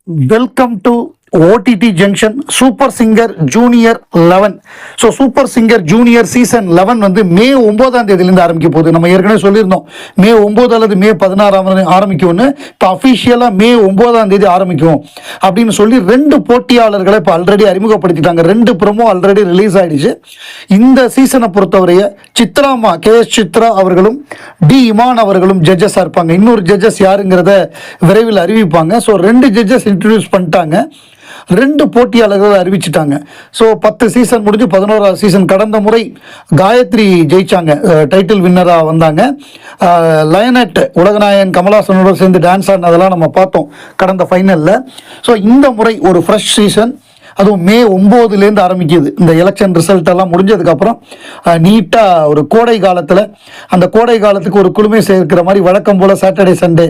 Welcome to OTT Junction Super Singer Junior 11. So super singer junior season 11 வந்து மே 9ஆம் தேதியிலேருந்து ஆரம்பிக்க போகுது. நம்ம ஏற்கனவே சொல்லியிருந்தோம் மே 9 அல்லது மே 16 ஆரம்பிக்கும்னு. இப்போ அஃபிஷியலாக மே 9ஆம் தேதி ஆரம்பிக்கும் அப்படின்னு சொல்லி 2 போட்டியாளர்களை இப்போ ஆல்ரெடி அறிமுகப்படுத்திட்டாங்க. 2 ப்ரோமோ ஆல்ரெடி ரிலீஸ் ஆகிடுச்சு. இந்த சீசனை பொறுத்தவரைய சித்ராமா KS சித்ரா அவர்களும் இமான் அவர்களும் ஜட்ஜஸாக இருப்பாங்க. இன்னொரு ஜட்ஜஸ் யாருங்கிறத விரைவில் அறிவிப்பாங்க. ஸோ 2 ஜட்ஜஸ் இன்ட்ரடியூஸ் பண்ணிட்டாங்க. 2 போட்டியாளர்கள் அறிவிச்சிட்டாங்க. ஸோ 10 சீசன் முடிஞ்சு 11ஆவது சீசன். கடந்த முறை காயத்ரி ஜெயிச்சாங்க, டைட்டில் வின்னராக வந்தாங்க. லயனட் உலகநாயகன் கமலாசனோடு சேர்ந்து டான்ஸ் ஆடினதெல்லாம் நம்ம பார்த்தோம் கடந்த ஃபைனலில். ஸோ இந்த முறை ஒரு ஃப்ரெஷ் சீசன், அதுவும் மே 9லேருந்து ஆரம்பிக்குது. இந்த எலெக்ஷன் ரிசல்ட் எல்லாம் முடிஞ்சதுக்கப்புறம் நீட்டாக ஒரு கோடை காலத்தில், அந்த கோடை காலத்துக்கு ஒரு குழுமை சேர்க்கிற மாதிரி வழக்கம் போல் சாட்டர்டே சண்டே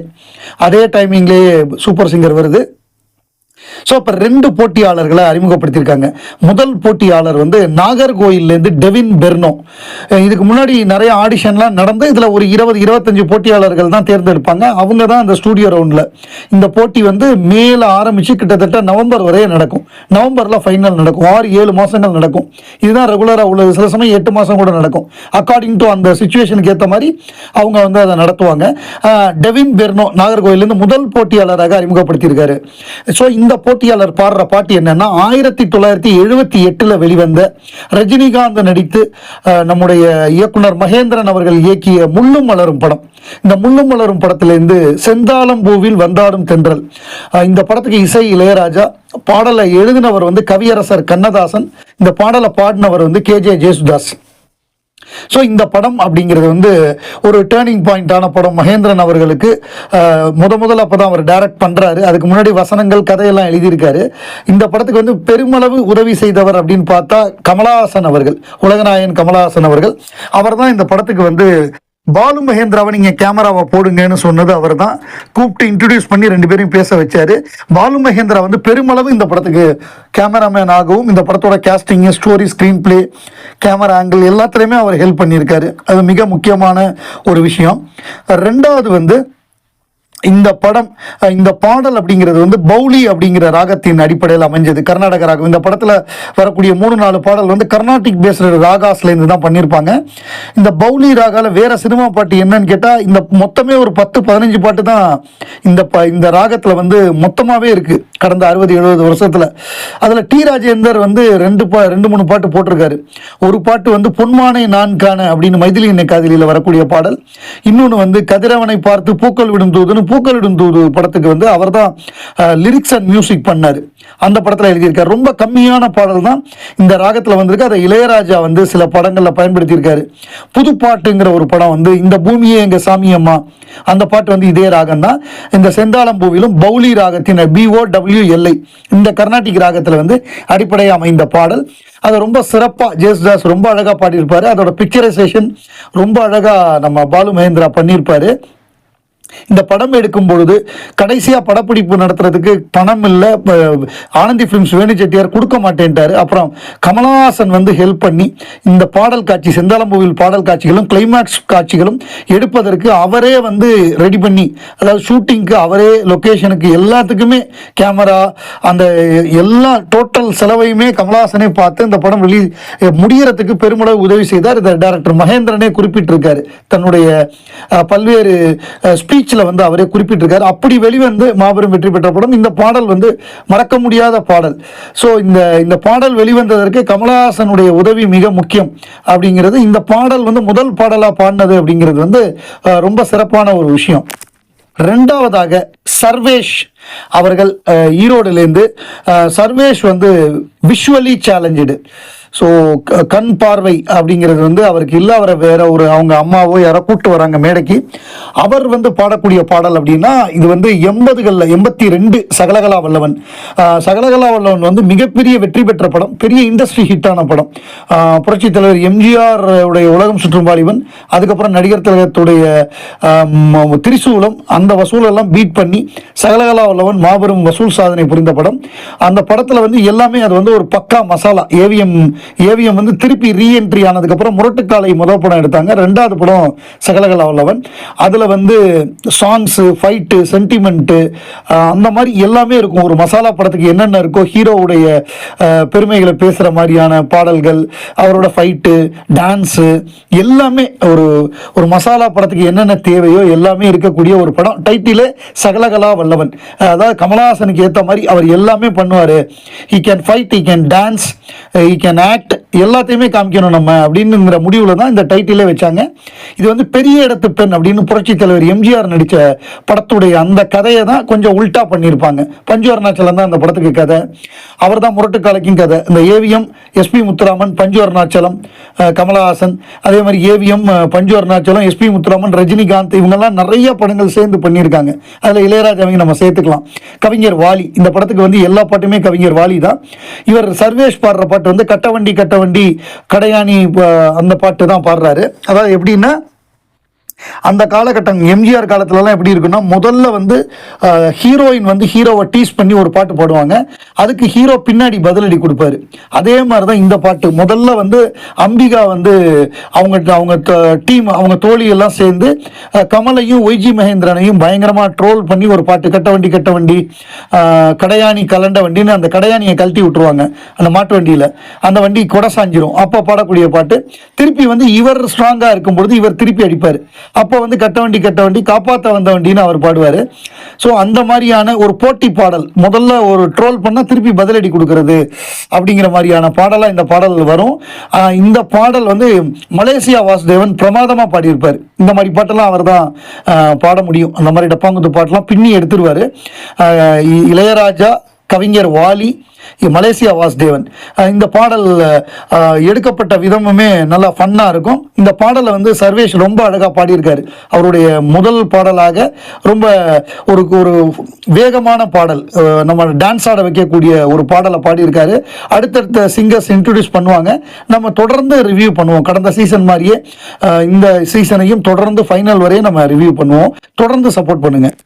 அதே டைமிங்லேயே சூப்பர் சிங்கர் வருது. ஸோ இப்போ 2 போட்டியாளர்களை அறிமுகப்படுத்தியிருக்காங்க. முதல் போட்டியாளர் வந்து நாகர்கோயிலேருந்து டெவின் பெர்னோ. இதுக்கு முன்னாடி நிறைய ஆடிஷன்லாம் நடந்து இதில் ஒரு 20-25 போட்டியாளர்கள் தான் தேர்ந்தெடுப்பாங்க. அவங்க தான் அந்த ஸ்டூடியோ ரவுண்டில். இந்த போட்டி வந்து மேல ஆரம்பித்து கிட்டத்தட்ட நவம்பர் வரையே நடக்கும். நவம்பரில் ஃபைனல் நடக்கும். 6-7 மாதங்கள் நடக்கும். இதுதான் ரெகுலராக உள்ளது. சில சமயம் 8 மாதம் கூட நடக்கும். அக்கார்டிங் டு அந்த சுச்சுவேஷனுக்கு ஏற்ற மாதிரி அவங்க வந்து அதை நடத்துவாங்க. டெவின் பெர்னோ நாகர்கோயிலேருந்து முதல் போட்டியாளராக அறிமுகப்படுத்தியிருக்காரு. ஸோ இந்த போட்டியாளர் பாடுற பாட்டு என்னன்னா, 1978 வெளிவந்த ரஜினிகாந்த் நடித்து நம்முடைய இயக்குனர் மகேந்திரன் அவர்கள் இயக்கிய முள்ளும் மலரும் படம். இந்த முள்ளும் மலரும் படத்திலிருந்து செந்தாளம் பூவில் வந்தாடும் தென்றல். இந்த படத்துக்கு இசை இளையராஜா, பாடலை எழுதினவர் வந்து கவியரசர் கண்ணதாசன், இந்த பாடலை பாடினவர் வந்து KJ ஜேசுதாஸ். ஸோ இந்த படம் அப்படிங்கிறது வந்து ஒரு டேர்னிங் பாயிண்டான படம். மகேந்திரன் அவர்களுக்கு முதல்ல அப்போ தான் அவர் டைரக்ட் பண்ணுறாரு. அதுக்கு முன்னாடி வசனங்கள் கதையெல்லாம் எழுதியிருக்காரு. இந்த படத்துக்கு வந்து பெருமளவு உதவி செய்தவர் அப்படின்னு பார்த்தா கமலஹாசன் அவர்கள், உலகநாயகன் கமலஹாசன் அவர்கள். அவர் தான் இந்த படத்துக்கு வந்து பாலு மகேந்திராவை நீங்கள் கேமராவை போடுங்கன்னு சொன்னது அவர் தான். கூப்பிட்டு இன்ட்ரடியூஸ் பண்ணி 2 பேரையும் பேச வச்சாரு. பாலு மகேந்திரா வந்து பெருமளவு இந்த படத்துக்கு கேமராமேன் ஆகவும், இந்த படத்தோட casting, story, screen play, camera angle எல்லாத்துலேயுமே அவர் ஹெல்ப் பண்ணியிருக்காரு. அது மிக முக்கியமான ஒரு விஷயம். 2வது வந்து இந்த படம், இந்த பாடல் அப்படிங்கிறது வந்து பௌலி அப்படிங்கிற ராகத்தின் அடிப்படையில் அமைஞ்சது. கர்நாடக ராகம். இந்த படத்தில் வரக்கூடிய 3-4 பாடல் வந்து கர்நாடிக் பேஸ்டு ராகாஸ்லேருந்து தான் பண்ணியிருப்பாங்க. இந்த பௌலி ராகால வேற சினிமா பாட்டு என்னன்னு கேட்டால், இந்த மொத்தமே ஒரு 10-15 பாட்டு தான் இந்த ராகத்தில் வந்து மொத்தமாகவே இருக்குது கடந்த 60-70 வருஷத்தில். அதில் டி ராஜேந்தர் வந்து 2-3 பாட்டு போட்டிருக்காரு. ஒரு பாட்டு வந்து பொன்மானை நான் காண அப்படின்னு மைதிலி என்னை காதலியில் வரக்கூடிய பாடல். இன்னொன்று வந்து கதிரவனை பார்த்து பூக்கள் விடும் தூதுன்னு பூக்களிடும் தூது படத்துக்கு வந்து அவர் தான் லிரிக்ஸ் அண்ட் மியூசிக் பண்ணார். அந்த படத்தில் எழுதியிருக்காரு. ரொம்ப கம்மியான பாடல் தான் இந்த ராகத்தில் வந்திருக்கு. அதை இளையராஜா வந்து சில படங்களில் பயன்படுத்தியிருக்காரு. புதுப்பாட்டுங்கிற ஒரு படம் வந்து இந்த பூமியே எங்க சாமியம்மா, அந்த பாட்டு வந்து இதே ராகம் தான். இந்த செந்தாளம் பூவிலும் பௌலி ராகத்தின் BOWLI இந்த கர்நாடிக் ராகத்தில் வந்து அடிப்படையாக அமைந்த பாடல். அதை ரொம்ப சிறப்பாக ஜேசுதாஸ் ரொம்ப அழகாக பாடியிருப்பார். அதோட பிக்சரைசேஷன் ரொம்ப அழகாக நம்ம பாலு மகேந்திரா பண்ணியிருப்பார். இந்த படம் எடுக்கும் பொழுது கடைசியாக படப்பிடிப்பு நடத்துறதுக்கு பணம் இல்லை. ஆனந்தி ஃபிலிம்ஸ் வேணு செட்டியார் கொடுக்க மாட்டேன்ட்டார். அப்புறம் கமலஹாசன் வந்து ஹெல்ப் பண்ணி இந்த பாடல் காட்சி, செந்தாளம்பூவில் பாடல் காட்சிகளும் கிளைமேக்ஸ் காட்சிகளும் எடுப்பதற்கு அவரே வந்து ரெடி பண்ணி, அதாவது ஷூட்டிங்க்கு அவரே, லொக்கேஷனுக்கு எல்லாத்துக்குமே கேமரா, அந்த எல்லா டோட்டல் செலவையுமே கமலஹாசனே பார்த்து இந்த படம் முடிகிறதுக்கு பெருமளவு உதவி செய்தார். இதை டைரக்டர் மகேந்திரனே குறிப்பிட்டிருக்காரு தன்னுடைய பல்வேறு ஸ்பீச்சில் வந்து அவரே குறிப்பிட்டிருக்காரு. அப்படி வெளிவந்து மாபெரும் வெற்றி பெற்ற படம். இந்த பாடல் வந்து மறக்க முடியாத பாடல். ஸோ இந்த பாடல் வெளிவந்ததற்கு கமலஹாசனுடைய உதவி மிக முக்கியம் அப்படிங்கிறது. இந்த பாடல் வந்து முதல் பாடலாக பாடினது அப்படிங்கிறது வந்து ரொம்ப சிறப்பான ஒரு விஷயம். 2வதாக சர்வேஷ் அவர்கள் ஈரோடுலேருந்து. சர்வேஷ் வந்து விஷுவலி சேலஞ்சு. ஸோ கண் பார்வை அப்படிங்கிறது வந்து அவருக்கு இல்லை. அவரை வேற ஒரு அவங்க அம்மாவோ யாரோ கூப்பிட்டு வராங்க மேடைக்கு. அவர் வந்து பாடக்கூடிய பாடல் அப்படின்னா இது வந்து 80களில் 82 சகலகலா வல்லவன். சகலகலா வல்லவன் வந்து மிகப்பெரிய வெற்றி பெற்ற படம், பெரிய இண்டஸ்ட்ரி ஹிட்டான படம். புரட்சி தலைவர் எம்ஜிஆர் உடைய உலகம் சுற்றும் வாலிபன், அதுக்கப்புறம் நடிகர் திலகத்துடைய திரிசூலம், அந்த வசூலெல்லாம் பீட் பண்ணி சகலகலா வல்லவன் மாபெரும் வசூல் சாதனை புரிந்த படம். அந்த படத்தில் வந்து எல்லாமே அது வந்து ஒரு பக்கா மசாலா. ஏவிஎம் வந்து திருப்பி ரீஎன்ட்ரி ஆனதுக்கப்புறம் முரட்டுக்காலை முதல் படம் எடுத்தாங்க. ரெண்டாவது படம் சகலகலா வல்லவன். அதில் வந்து சாங்ஸு, ஃபைட்டு, சென்டிமெண்ட்டு அந்த மாதிரி எல்லாமே இருக்கும். ஒரு மசாலா படத்துக்கு என்னென்ன இருக்கோ, ஹீரோவுடைய பெருமைகளை பேசுகிற மாதிரியான பாடல்கள், அவரோட ஃபைட்டு, டான்ஸு எல்லாமே ஒரு மசாலா படத்துக்கு என்னென்ன தேவையோ எல்லாமே இருக்கக்கூடிய ஒரு படம். டைட்டிலே சகலகலா வல்லவன். அதாவது கமலஹாசனுக்கு ஏற்ற மாதிரி அவர் எல்லாமே பண்ணுவார். He can fight, he can dance, he can act, எல்லாத்தையுமே காமிக்கணும் நம்ம அப்படின்னுங்கிற முடிவில் தான் இந்த டைட்டிலே வச்சாங்க. இது வந்து பெரிய இடத்து பெண் அப்படின்னு புரட்சி தலைவர் எம்ஜிஆர் நடித்த படத்துடைய அந்த கதையை தான் கொஞ்சம் உல்ட்டா பண்ணியிருப்பாங்க. பஞ்சு அருணாச்சலம் தான் அந்த படத்துக்கு கதை. அவர் தான் முரட்டுக்காலைக்கும் கதை. இந்த ஏவிஎம், எஸ்பி முத்துராமன், பஞ்சு அருணாச்சலம், கமலஹாசன், அதே மாதிரி ஏவிஎம், பஞ்சு அருணாச்சலம், எஸ்பி முத்துராமன், ரஜினிகாந்த், இவங்கெல்லாம் நிறைய படங்கள் சேர்ந்து பண்ணியிருக்காங்க. அதில் இளையராஜாவையும் நம்ம சேர்த்துக்கலாம். கவிஞர் வாலி, இந்த படத்துக்கு வந்து எல்லா பாட்டுமே கவிஞர் வாலி தான். இவர் சர்வேஷ் பாடுற பாட்டு வந்து கட்டவண்டி கட்டவண்டி கடையாணி, அந்த பாட்டு தான் பாடுறாரு. அதாவது எப்படின்னா, அந்த காலகட்டம் எம்ஜிஆர் காலத்துலலாம் எப்படி இருக்குன்னா, முதல்ல வந்து ஹீரோயின் வந்து ஹீரோவை டீஸ் பண்ணி ஒரு பாட்டு பாடுவாங்க. அதுக்கு ஹீரோ பின்னாடி பதிலடி கொடுப்பாரு. அதே மாதிரி தான் இந்த பாட்டு. முதல்ல வந்து அம்பிகா வந்து அவங்க டீம், அவங்க தோழியெல்லாம் சேர்ந்து கமலையும் ஒய்ஜி மகேந்திரனையும் பயங்கரமாக ட்ரோல் பண்ணி ஒரு பாட்டு, கட்டவண்டி கட்டவண்டி கடையாணி கலண்ட வண்டின்னு அந்த கடையாணியை கழட்டி விட்டுருவாங்க அந்த மாட்டு வண்டியில். அந்த வண்டி கொடை சாஞ்சிரும். அப்போ பாடக்கூடிய பாட்டு. திருப்பி வந்து இவர் ஸ்ட்ராங்காக இருக்கும்பொழுது இவர் திருப்பி அடிப்பார். அப்போ வந்து கட்டவண்டி கட்டவண்டி காப்பாற்ற வந்த வண்டின்னு அவர் பாடுவார். ஸோ அந்த மாதிரியான ஒரு போட்டி பாடல், முதல்ல ஒரு ட்ரோல் பண்ணால் திருப்பி பதிலடி கொடுக்கறது அப்படிங்கிற மாதிரியான பாடலாக இந்த பாடல் வரும். இந்த பாடல் வந்து மலேசியா வாசுதேவன் பிரமாதமாக பாடியிருப்பார். இந்த மாதிரி பாட்டெல்லாம் அவர் தான் பாட முடியும். அந்த மாதிரி டப்பாங்குத்து பாட்டெல்லாம் பின்னி எடுத்துருவார். இளையராஜா, கவிஞர் வாலி, மலேசியா வாசுதேவன். இந்த பாடல் எடுக்கப்பட்ட விதமுமே நல்லா ஃபன்னாக இருக்கும். இந்த பாடலை வந்து சர்வேஷ் ரொம்ப அழகாக பாடியிருக்காரு. அவருடைய முதல் பாடலாக ரொம்ப ஒரு வேகமான பாடல், நம்ம டான்ஸ் ஆட வைக்கக்கூடிய ஒரு பாடலை பாடியிருக்காரு. அடுத்தடுத்த சிங்கர்ஸ் இன்ட்ரடியூஸ் பண்ணுவாங்க. நம்ம தொடர்ந்து ரிவ்யூ பண்ணுவோம். கடந்த சீசன் மாதிரியே இந்த சீசனையும் தொடர்ந்து ஃபைனல் வரையும் நம்ம ரிவ்யூ பண்ணுவோம். தொடர்ந்து சப்போர்ட் பண்ணுங்கள்.